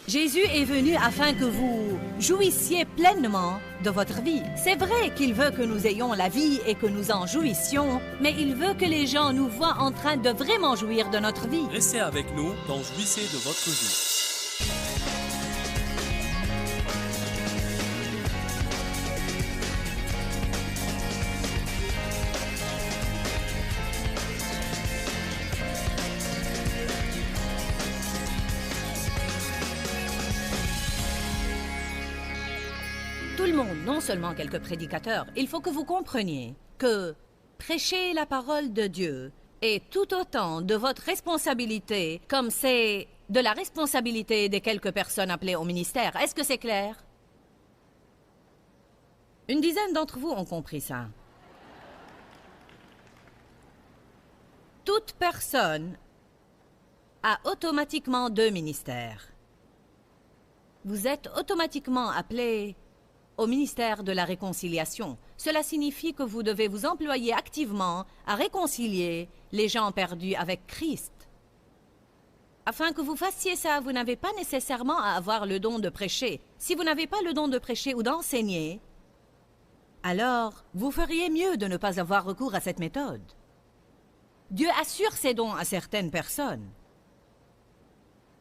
Jésus est venu afin que vous jouissiez pleinement de votre vie. C'est vrai qu'il veut que nous ayons la vie et que nous en jouissions, mais il veut que les gens nous voient en train de vraiment jouir de notre vie. Restez avec nous dans Jouissez de votre vie. Tout le monde, non seulement quelques prédicateurs, il faut que vous compreniez que prêcher la parole de Dieu est tout autant de votre responsabilité comme c'est de la responsabilité des quelques personnes appelées au ministère. Est-ce que c'est clair? Une dizaine d'entre vous ont compris ça. Toute personne a automatiquement deux ministères. Vous êtes automatiquement appelé au ministère de la réconciliation. Cela signifie que vous devez vous employer activement à réconcilier les gens perdus avec Christ. Afin que vous fassiez ça, vous n'avez pas nécessairement à avoir le don de prêcher. Si vous n'avez pas le don de prêcher ou d'enseigner, alors vous feriez mieux de ne pas avoir recours à cette méthode. Dieu assure ses dons à certaines personnes.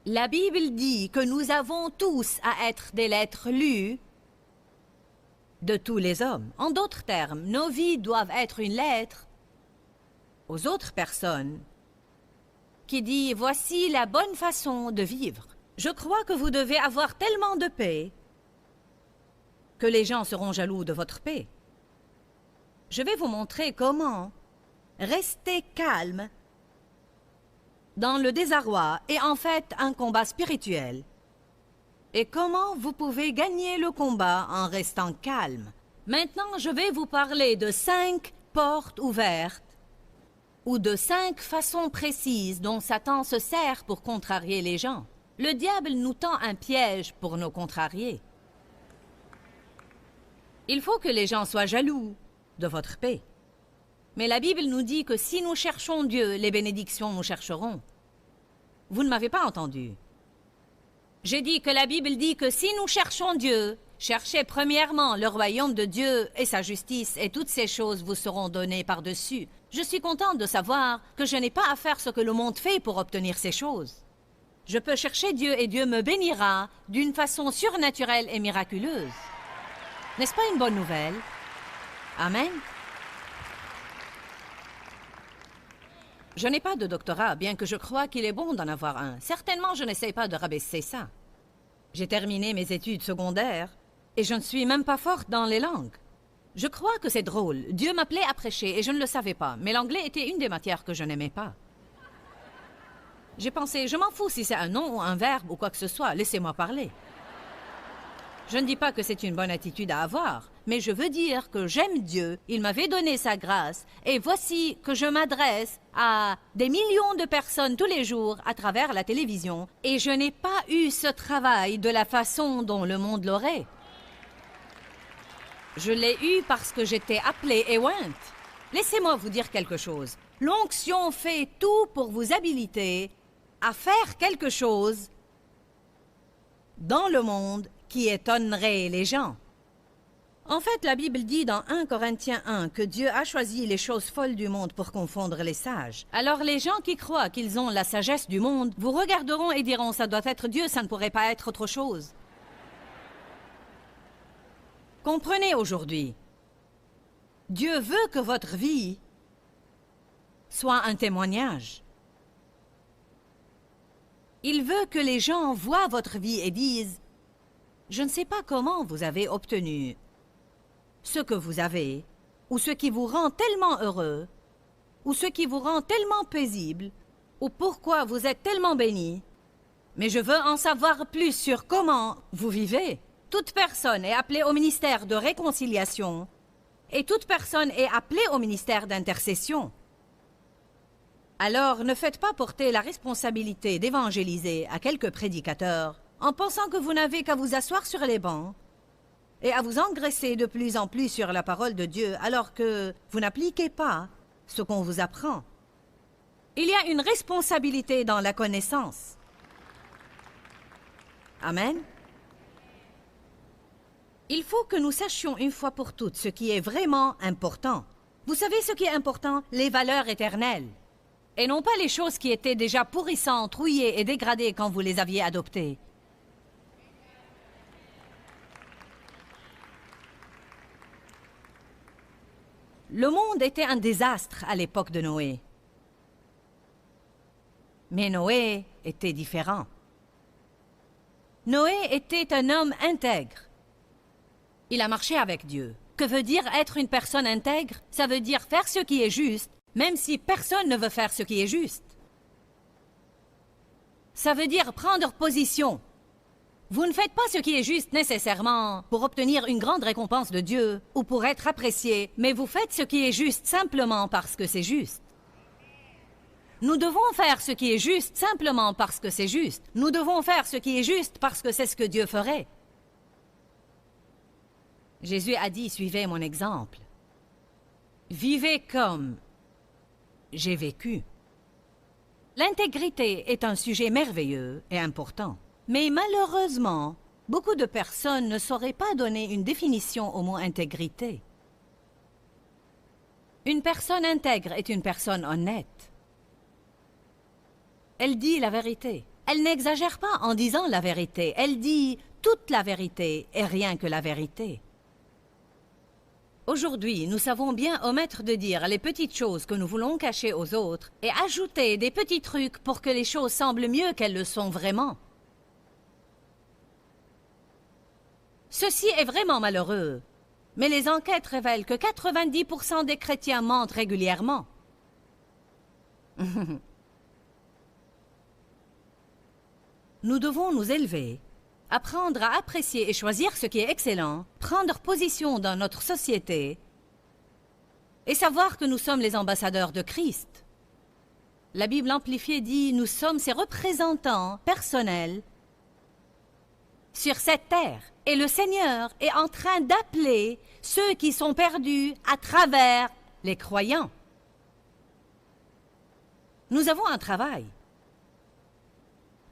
La Bible dit que nous avons tous à être des lettres lues de tous les hommes. En d'autres termes, nos vies doivent être une lettre aux autres personnes qui dit « Voici la bonne façon de vivre ». Je crois que vous devez avoir tellement de paix que les gens seront jaloux de votre paix. Je vais vous montrer comment rester calme dans le désarroi est en fait un combat spirituel. Et comment vous pouvez gagner le combat en restant calme. Maintenant, je vais vous parler de 5 portes ouvertes ou de 5 façons précises dont Satan se sert pour contrarier les gens. Le diable nous tend un piège pour nous contrarier. Il faut que les gens soient jaloux de votre paix. Mais la Bible nous dit que si nous cherchons Dieu, les bénédictions nous chercheront. Vous ne m'avez pas entendu. J'ai dit que la Bible dit que si nous cherchons Dieu, cherchez premièrement le royaume de Dieu et sa justice, et toutes ces choses vous seront données par-dessus. Je suis contente de savoir que je n'ai pas à faire ce que le monde fait pour obtenir ces choses. Je peux chercher Dieu et Dieu me bénira d'une façon surnaturelle et miraculeuse. N'est-ce pas une bonne nouvelle? Amen. Je n'ai pas de doctorat, bien que je crois qu'il est bon d'en avoir un. Certainement, je n'essaie pas de rabaisser ça. J'ai terminé mes études secondaires et je ne suis même pas forte dans les langues. Je crois que c'est drôle. Dieu m'appelait à prêcher et je ne le savais pas, mais l'anglais était une des matières que je n'aimais pas. J'ai pensé, je m'en fous si c'est un nom ou un verbe ou quoi que ce soit, laissez-moi parler. Je ne dis pas que c'est une bonne attitude à avoir, mais je veux dire que j'aime Dieu, il m'avait donné sa grâce, et voici que je m'adresse à des millions de personnes tous les jours à travers la télévision, et je n'ai pas eu ce travail de la façon dont le monde l'aurait. Je l'ai eu parce que j'étais appelée et ointe. Laissez-moi vous dire quelque chose. L'onction fait tout pour vous habiliter à faire quelque chose dans le monde qui étonnerait les gens. En fait, la Bible dit dans 1 Corinthiens 1 que Dieu a choisi les choses folles du monde pour confondre les sages. Alors les gens qui croient qu'ils ont la sagesse du monde vous regarderont et diront « ça doit être Dieu, ça ne pourrait pas être autre chose ». Comprenez aujourd'hui, Dieu veut que votre vie soit un témoignage. Il veut que les gens voient votre vie et disent « Je ne sais pas comment vous avez obtenu ce que vous avez, ou ce qui vous rend tellement heureux, ou ce qui vous rend tellement paisible, ou pourquoi vous êtes tellement béni, mais je veux en savoir plus sur comment vous vivez. » Toute personne est appelée au ministère de réconciliation et toute personne est appelée au ministère d'intercession. Alors, ne faites pas porter la responsabilité d'évangéliser à quelques prédicateurs en pensant que vous n'avez qu'à vous asseoir sur les bancs et à vous engraisser de plus en plus sur la parole de Dieu alors que vous n'appliquez pas ce qu'on vous apprend. Il y a une responsabilité dans la connaissance. Amen. Il faut que nous sachions une fois pour toutes ce qui est vraiment important. Vous savez ce qui est important? Les valeurs éternelles. Et non pas les choses qui étaient déjà pourrissantes, rouillées et dégradées quand vous les aviez adoptées. Le monde était un désastre à l'époque de Noé. Mais Noé était différent. Noé était un homme intègre. Il a marché avec Dieu. Que veut dire être une personne intègre? Ça veut dire faire ce qui est juste, même si personne ne veut faire ce qui est juste. Ça veut dire prendre position. Vous ne faites pas ce qui est juste nécessairement pour obtenir une grande récompense de Dieu ou pour être apprécié, mais vous faites ce qui est juste simplement parce que c'est juste. Nous devons faire ce qui est juste simplement parce que c'est juste. Nous devons faire ce qui est juste parce que c'est ce que Dieu ferait. Jésus a dit, suivez mon exemple. Vivez comme j'ai vécu. L'intégrité est un sujet merveilleux et important. Mais malheureusement, beaucoup de personnes ne sauraient pas donner une définition au mot intégrité. Une personne intègre est une personne honnête. Elle dit la vérité. Elle n'exagère pas en disant la vérité. Elle dit toute la vérité et rien que la vérité. Aujourd'hui, nous savons bien omettre de dire les petites choses que nous voulons cacher aux autres et ajouter des petits trucs pour que les choses semblent mieux qu'elles le sont vraiment. Ceci est vraiment malheureux, mais les enquêtes révèlent que 90% des chrétiens mentent régulièrement. Nous devons nous élever, apprendre à apprécier et choisir ce qui est excellent, prendre position dans notre société et savoir que nous sommes les ambassadeurs de Christ. La Bible amplifiée dit « Nous sommes ses représentants personnels sur cette terre. Et le Seigneur est en train d'appeler ceux qui sont perdus à travers les croyants. » Nous avons un travail.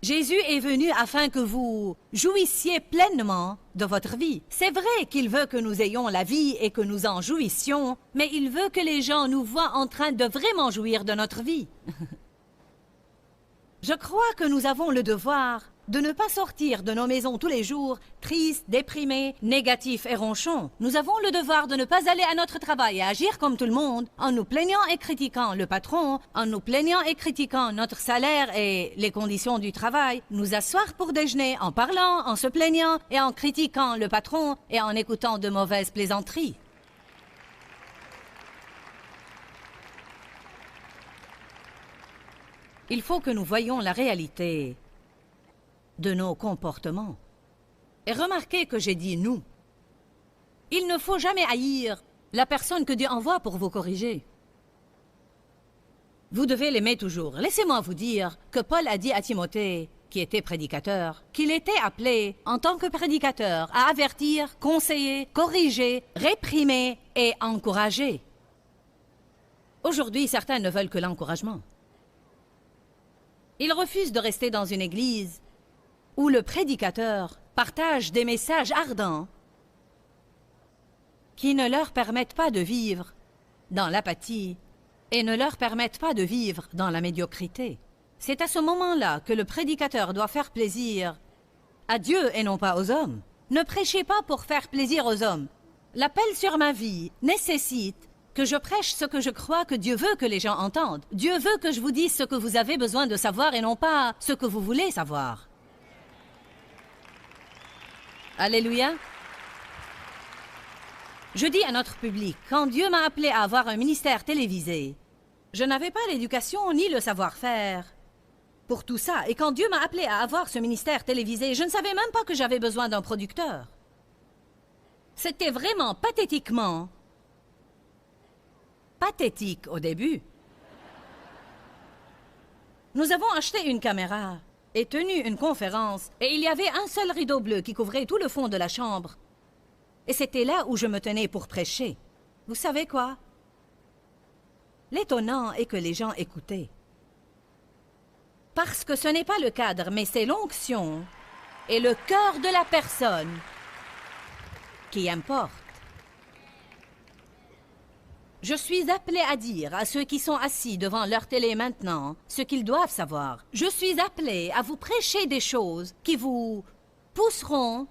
Jésus est venu afin que vous jouissiez pleinement de votre vie. C'est vrai qu'il veut que nous ayons la vie et que nous en jouissions, mais il veut que les gens nous voient en train de vraiment jouir de notre vie. Je crois que nous avons le devoir de ne pas sortir de nos maisons tous les jours, tristes, déprimés, négatifs et ronchons. Nous avons le devoir de ne pas aller à notre travail et agir comme tout le monde, en nous plaignant et critiquant le patron, en nous plaignant et critiquant notre salaire et les conditions du travail, nous asseoir pour déjeuner en parlant, en se plaignant et en critiquant le patron et en écoutant de mauvaises plaisanteries. Il faut que nous voyions la réalité de nos comportements. Et remarquez que j'ai dit « nous ». Il ne faut jamais haïr la personne que Dieu envoie pour vous corriger. Vous devez l'aimer toujours. Laissez-moi vous dire que Paul a dit à Timothée, qui était prédicateur, qu'il était appelé, en tant que prédicateur, à avertir, conseiller, corriger, réprimer et encourager. Aujourd'hui, certains ne veulent que l'encouragement. Ils refusent de rester dans une église où le prédicateur partage des messages ardents qui ne leur permettent pas de vivre dans l'apathie et ne leur permettent pas de vivre dans la médiocrité. C'est à ce moment-là que le prédicateur doit faire plaisir à Dieu et non pas aux hommes. Ne prêchez pas pour faire plaisir aux hommes. L'appel sur ma vie nécessite que je prêche ce que je crois que Dieu veut que les gens entendent. Dieu veut que je vous dise ce que vous avez besoin de savoir et non pas ce que vous voulez savoir. Alléluia. Je dis à notre public, quand Dieu m'a appelé à avoir un ministère télévisé, je n'avais pas l'éducation ni le savoir-faire pour tout ça. Et quand Dieu m'a appelé à avoir ce ministère télévisé, je ne savais même pas que j'avais besoin d'un producteur. C'était vraiment pathétiquement pathétique au début. Nous avons acheté une caméra et tenu une conférence, et il y avait un seul rideau bleu qui couvrait tout le fond de la chambre. Et c'était là où je me tenais pour prêcher. Vous savez quoi? L'étonnant est que les gens écoutaient. Parce que ce n'est pas le cadre, mais c'est l'onction et le cœur de la personne qui importe. Je suis appelé à dire à ceux qui sont assis devant leur télé maintenant ce qu'ils doivent savoir. Je suis appelé à vous prêcher des choses qui vous pousseront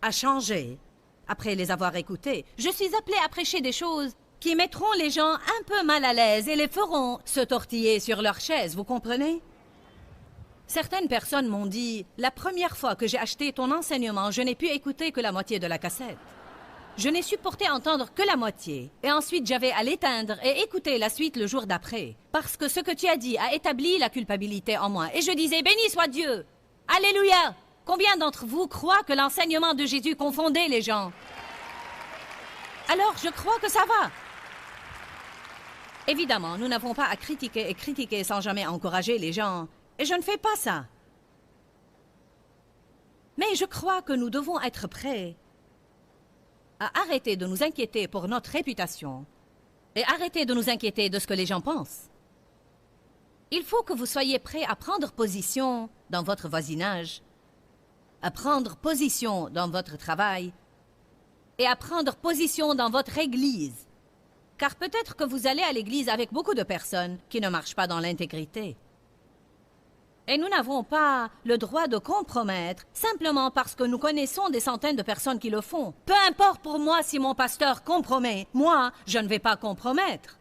à changer après les avoir écoutées. Je suis appelé à prêcher des choses qui mettront les gens un peu mal à l'aise et les feront se tortiller sur leur chaise, vous comprenez? Certaines personnes m'ont dit « La première fois que j'ai acheté ton enseignement, je n'ai pu écouter que la moitié de la cassette. Je n'ai supporté entendre que la moitié. Et ensuite, j'avais à l'éteindre et écouter la suite le jour d'après. Parce que ce que tu as dit a établi la culpabilité en moi. Et je disais « Béni soit Dieu! Alléluia! » Combien d'entre vous croient que l'enseignement de Jésus confondait les gens? Alors, je crois que ça va. Évidemment, nous n'avons pas à critiquer et critiquer sans jamais encourager les gens. Et je ne fais pas ça. Mais je crois que nous devons être prêts à arrêter de nous inquiéter pour notre réputation et arrêter de nous inquiéter de ce que les gens pensent. Il faut que vous soyez prêts à prendre position dans votre voisinage, à prendre position dans votre travail et à prendre position dans votre église. Car peut-être que vous allez à l'église avec beaucoup de personnes qui ne marchent pas dans l'intégrité. Et nous n'avons pas le droit de compromettre simplement parce que nous connaissons des centaines de personnes qui le font. Peu importe pour moi si mon pasteur compromet, moi, je ne vais pas compromettre.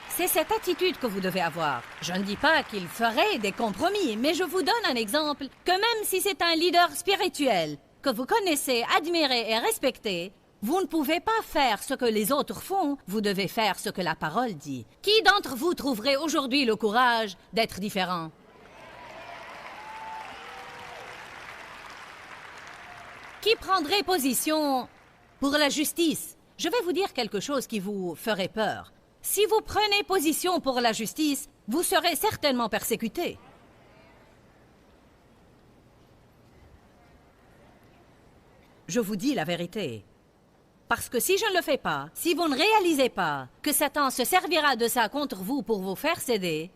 C'est cette attitude que vous devez avoir. Je ne dis pas qu'il ferait des compromis, mais je vous donne un exemple que même si c'est un leader spirituel que vous connaissez, admirez et respectez, vous ne pouvez pas faire ce que les autres font, vous devez faire ce que la parole dit. Qui d'entre vous trouverait aujourd'hui le courage d'être différent? Qui prendrait position pour la justice? Je vais vous dire quelque chose qui vous ferait peur. Si vous prenez position pour la justice, vous serez certainement persécuté. Je vous dis la vérité. Parce que si je ne le fais pas, si vous ne réalisez pas que Satan se servira de ça contre vous pour vous faire céder,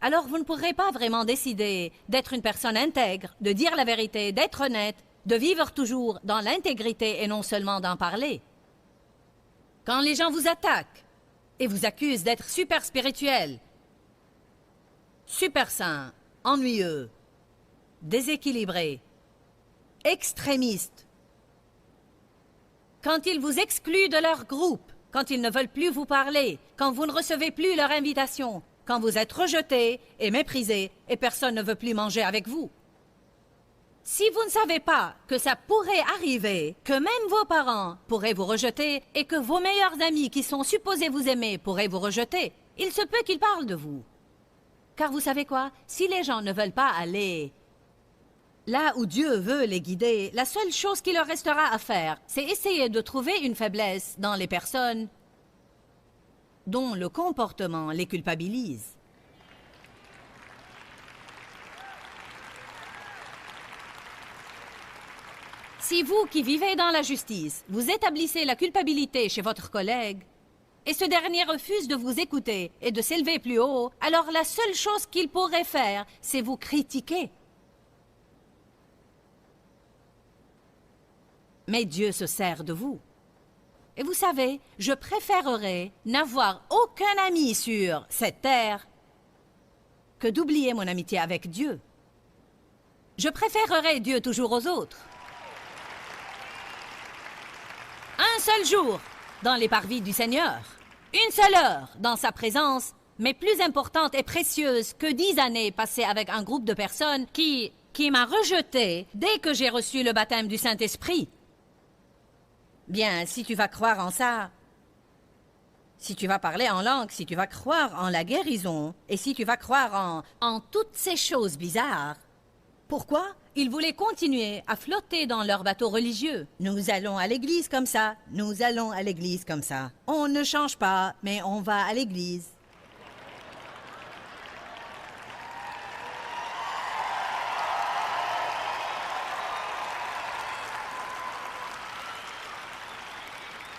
alors vous ne pourrez pas vraiment décider d'être une personne intègre, de dire la vérité, d'être honnête, de vivre toujours dans l'intégrité et non seulement d'en parler. Quand les gens vous attaquent et vous accusent d'être super spirituel, super saint, ennuyeux, déséquilibré, extrémiste, quand ils vous excluent de leur groupe, quand ils ne veulent plus vous parler, quand vous ne recevez plus leur invitation, quand vous êtes rejeté et méprisé et personne ne veut plus manger avec vous. Si vous ne savez pas que ça pourrait arriver, que même vos parents pourraient vous rejeter et que vos meilleurs amis qui sont supposés vous aimer pourraient vous rejeter, il se peut qu'ils parlent de vous. Car vous savez quoi? Si les gens ne veulent pas aller là où Dieu veut les guider, la seule chose qui leur restera à faire, c'est essayer de trouver une faiblesse dans les personnes dont le comportement les culpabilise. Si vous qui vivez dans la justice, vous établissez la culpabilité chez votre collègue, et ce dernier refuse de vous écouter et de s'élever plus haut, alors la seule chose qu'il pourrait faire, c'est vous critiquer. Mais Dieu se sert de vous. Et vous savez, je préférerais n'avoir aucun ami sur cette terre que d'oublier mon amitié avec Dieu. Je préférerais Dieu toujours aux autres. Un seul jour dans les parvis du Seigneur, une seule heure dans sa présence, mais plus importante et précieuse que 10 années passées avec un groupe de personnes qui m'a rejeté dès que j'ai reçu le baptême du Saint-Esprit. Bien, si tu vas croire en ça, si tu vas parler en langue, si tu vas croire en la guérison, et si tu vas croire en toutes ces choses bizarres, pourquoi? Ils voulaient continuer à flotter dans leur bateau religieux. Nous allons à l'église comme ça, nous allons à l'église comme ça. On ne change pas, mais on va à l'église.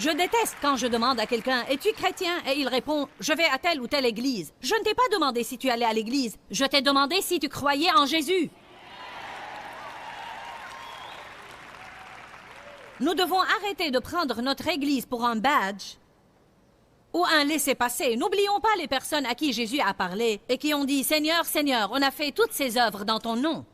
Je déteste quand je demande à quelqu'un « Es-tu chrétien ?» et il répond « Je vais à telle ou telle église. » Je ne t'ai pas demandé si tu allais à l'église. Je t'ai demandé si tu croyais en Jésus. Nous devons arrêter de prendre notre Église pour un badge ou un laissez-passer. N'oublions pas les personnes à qui Jésus a parlé et qui ont dit « Seigneur, Seigneur, on a fait toutes ces œuvres dans ton nom. »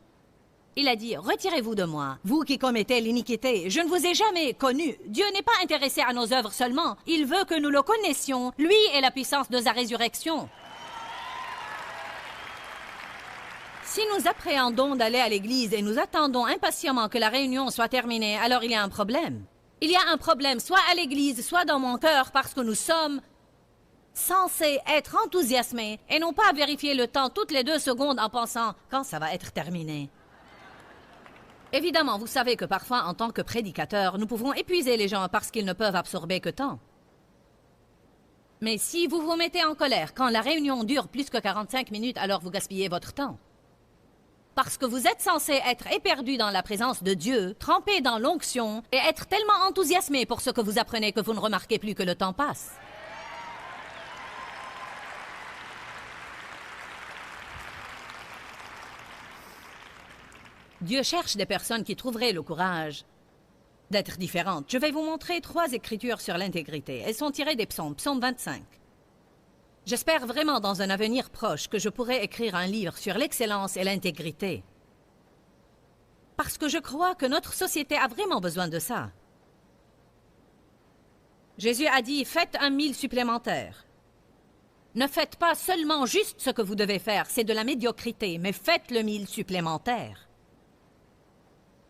Il a dit « Retirez-vous de moi, vous qui commettez l'iniquité. Je ne vous ai jamais connu. Dieu n'est pas intéressé à nos œuvres seulement. Il veut que nous le connaissions, lui et la puissance de sa résurrection. » Si nous appréhendons d'aller à l'église et nous attendons impatiemment que la réunion soit terminée, alors il y a un problème. Il y a un problème soit à l'église, soit dans mon cœur, parce que nous sommes censés être enthousiasmés et non pas vérifier le temps toutes les 2 secondes en pensant « quand ça va être terminé ». Évidemment, vous savez que parfois, en tant que prédicateur, nous pouvons épuiser les gens parce qu'ils ne peuvent absorber que tant. Mais si vous vous mettez en colère quand la réunion dure plus que 45 minutes, alors vous gaspillez votre temps. Parce que vous êtes censé être éperdu dans la présence de Dieu, trempé dans l'onction et être tellement enthousiasmé pour ce que vous apprenez que vous ne remarquez plus que le temps passe. Dieu cherche des personnes qui trouveraient le courage d'être différentes. Je vais vous montrer 3 écritures sur l'intégrité. Elles sont tirées des psaumes, psaume 25. J'espère vraiment dans un avenir proche que je pourrai écrire un livre sur l'excellence et l'intégrité. Parce que je crois que notre société a vraiment besoin de ça. Jésus a dit « Faites un 1000 supplémentaire ». Ne faites pas seulement juste ce que vous devez faire, c'est de la médiocrité, mais faites le 1000 supplémentaire.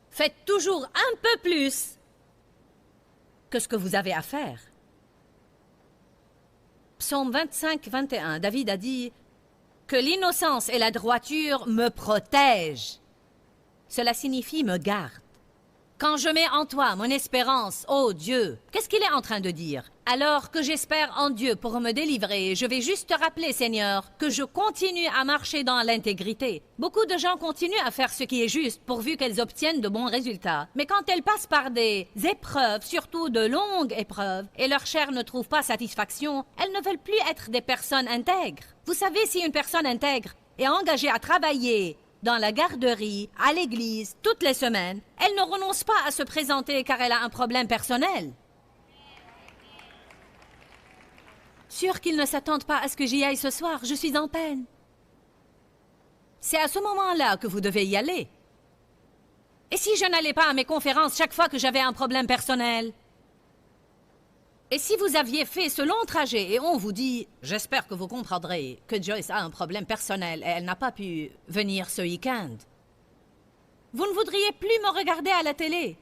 Faites toujours un peu plus que ce que vous avez à faire. Psaume 25, 21, David a dit « Que l'innocence et la droiture me protègent ». Cela signifie « me garde ». Quand je mets en toi mon espérance, ô Dieu, qu'est-ce qu'il est en train de dire? Alors que j'espère en Dieu pour me délivrer, je vais juste te rappeler, Seigneur, que je continue à marcher dans l'intégrité. Beaucoup de gens continuent à faire ce qui est juste pourvu qu'elles obtiennent de bons résultats. Mais quand elles passent par des épreuves, surtout de longues épreuves, et leur chair ne trouve pas satisfaction, elles ne veulent plus être des personnes intègres. Vous savez, si une personne intègre est engagée à travailler dans la garderie, à l'église, toutes les semaines, elle ne renonce pas à se présenter car elle a un problème personnel. Sûr qu'ils ne s'attendent pas à ce que j'y aille ce soir, je suis en peine. C'est à ce moment-là que vous devez y aller. Et si je n'allais pas à mes conférences chaque fois que j'avais un problème personnel? Et si vous aviez fait ce long trajet et on vous dit « J'espère que vous comprendrez que Joyce a un problème personnel et elle n'a pas pu venir ce week-end », vous ne voudriez plus me regarder à la télé.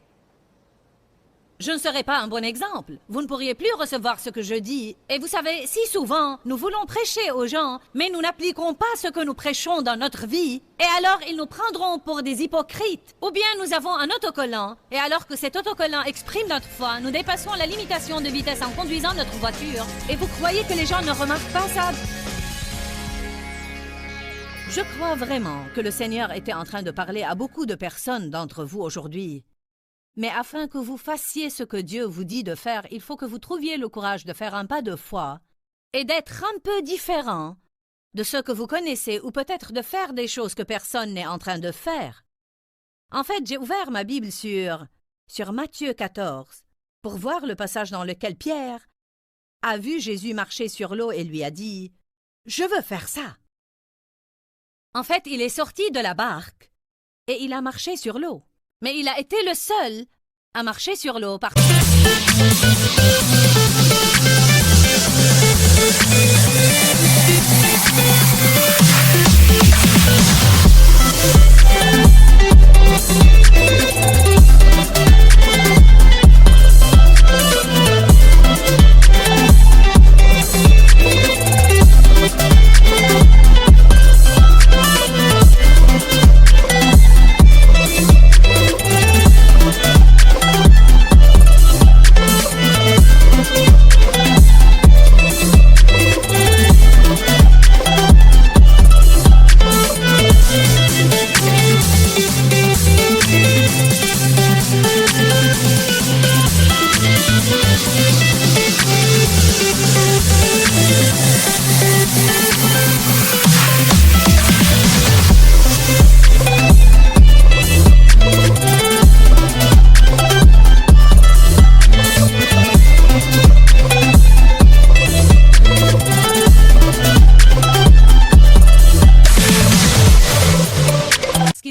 Je ne serai pas un bon exemple. Vous ne pourriez plus recevoir ce que je dis. Et vous savez, si souvent, nous voulons prêcher aux gens, mais nous n'appliquons pas ce que nous prêchons dans notre vie, et alors ils nous prendront pour des hypocrites. Ou bien nous avons un autocollant, et alors que cet autocollant exprime notre foi, nous dépassons la limitation de vitesse en conduisant notre voiture. Et vous croyez que les gens ne remarquent pas ça? Je crois vraiment que le Seigneur était en train de parler à beaucoup de personnes d'entre vous aujourd'hui. Mais afin que vous fassiez ce que Dieu vous dit de faire, il faut que vous trouviez le courage de faire un pas de foi et d'être un peu différent de ce que vous connaissez ou peut-être de faire des choses que personne n'est en train de faire. En fait, j'ai ouvert ma Bible sur Matthieu 14 pour voir le passage dans lequel Pierre a vu Jésus marcher sur l'eau et lui a dit « Je veux faire ça ». En fait, il est sorti de la barque et il a marché sur l'eau. Mais il a été le seul à marcher sur l'eau parce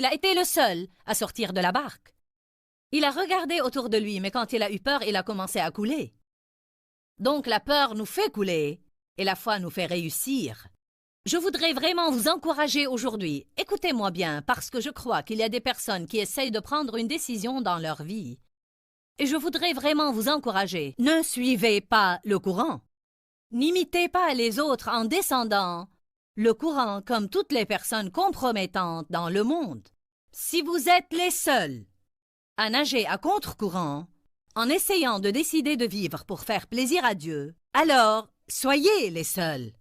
il a été le seul à sortir de la barque. Il a regardé autour de lui, mais quand il a eu peur, il a commencé à couler. Donc la peur nous fait couler et la foi nous fait réussir. Je voudrais vraiment vous encourager aujourd'hui. Écoutez-moi bien, parce que je crois qu'il y a des personnes qui essayent de prendre une décision dans leur vie. Et je voudrais vraiment vous encourager. Ne suivez pas le courant. N'imitez pas les autres en descendant le courant comme toutes les personnes compromettantes dans le monde. Si vous êtes les seuls à nager à contre-courant, en essayant de décider de vivre pour faire plaisir à Dieu, alors soyez les seuls.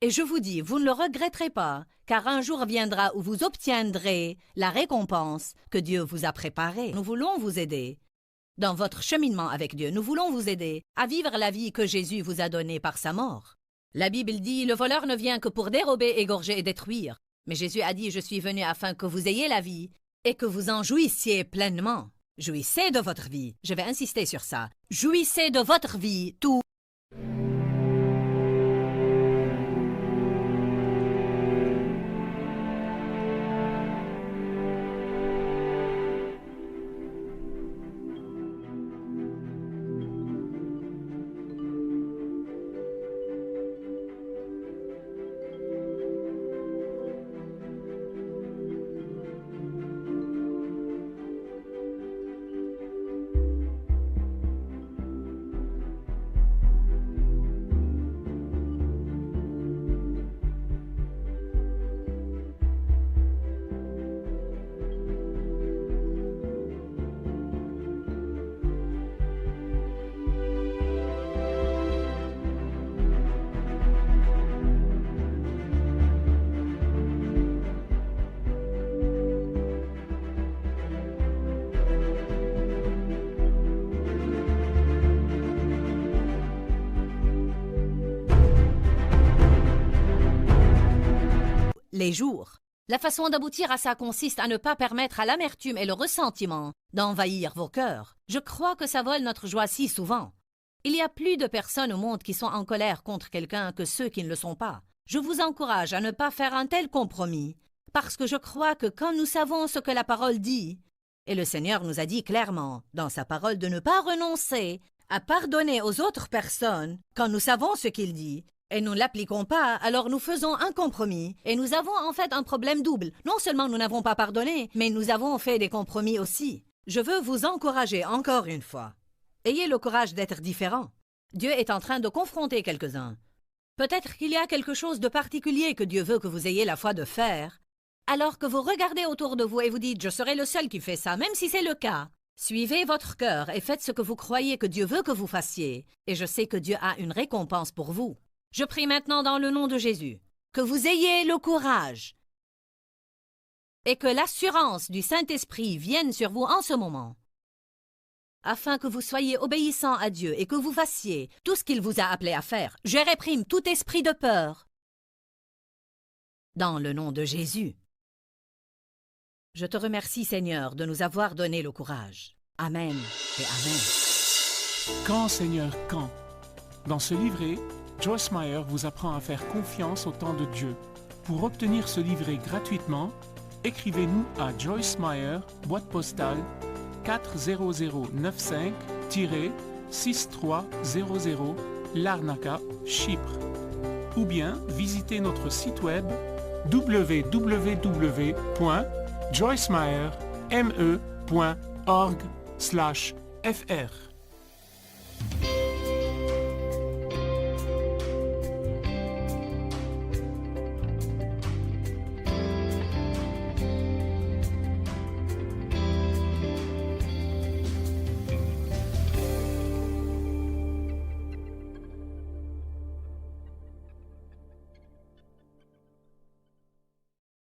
Et je vous dis, vous ne le regretterez pas, car un jour viendra où vous obtiendrez la récompense que Dieu vous a préparée. Nous voulons vous aider dans votre cheminement avec Dieu. Nous voulons vous aider à vivre la vie que Jésus vous a donnée par sa mort. La Bible dit, le voleur ne vient que pour dérober, égorger et détruire. Mais Jésus a dit, je suis venu afin que vous ayez la vie et que vous en jouissiez pleinement. Jouissez de votre vie. Je vais insister sur ça. Jouissez de votre vie, tout. Les jours. La façon d'aboutir à ça consiste à ne pas permettre à l'amertume et le ressentiment d'envahir vos cœurs. Je crois que ça vole notre joie si souvent. Il y a plus de personnes au monde qui sont en colère contre quelqu'un que ceux qui ne le sont pas. Je vous encourage à ne pas faire un tel compromis, parce que je crois que quand nous savons ce que la parole dit, et le Seigneur nous a dit clairement dans sa parole de ne pas renoncer à pardonner aux autres personnes quand nous savons ce qu'il dit, et nous ne l'appliquons pas, alors nous faisons un compromis. Et nous avons en fait un problème double. Non seulement nous n'avons pas pardonné, mais nous avons fait des compromis aussi. Je veux vous encourager encore une fois. Ayez le courage d'être différent. Dieu est en train de confronter quelques-uns. Peut-être qu'il y a quelque chose de particulier que Dieu veut que vous ayez la foi de faire, alors que vous regardez autour de vous et vous dites « Je serai le seul qui fait ça », même si c'est le cas. Suivez votre cœur et faites ce que vous croyez que Dieu veut que vous fassiez. Et je sais que Dieu a une récompense pour vous. Je prie maintenant dans le nom de Jésus que vous ayez le courage et que l'assurance du Saint-Esprit vienne sur vous en ce moment, afin que vous soyez obéissants à Dieu et que vous fassiez tout ce qu'il vous a appelé à faire. Je réprime tout esprit de peur dans le nom de Jésus. Je te remercie, Seigneur, de nous avoir donné le courage. Amen et Amen. Quand, Seigneur, quand? Dans ce livret, Joyce Meyer vous apprend à faire confiance au temps de Dieu. Pour obtenir ce livret gratuitement, écrivez-nous à Joyce Meyer, boîte postale 40095-6300 Larnaca, Chypre. Ou bien visitez notre site web www.joycemeyer.org/fr.